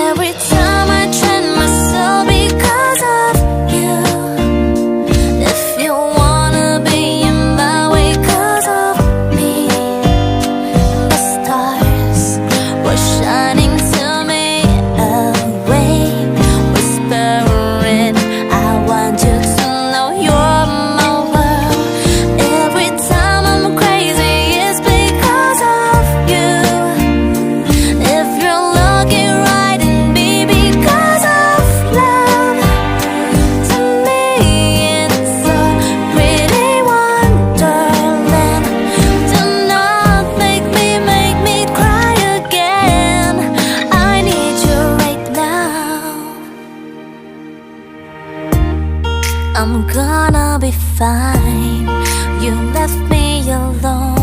Every time I train myself because of you. If you wanna be in my way 'cause of me, the stars were shining to me away, whispering, I want you to know you're my world. Every time I'm crazy, it's because of you. If you're looking right in me because of love, to me it's a pretty wonderland. Do not make me cry again. I need you right now. I'm gonna be fine. You left me alone.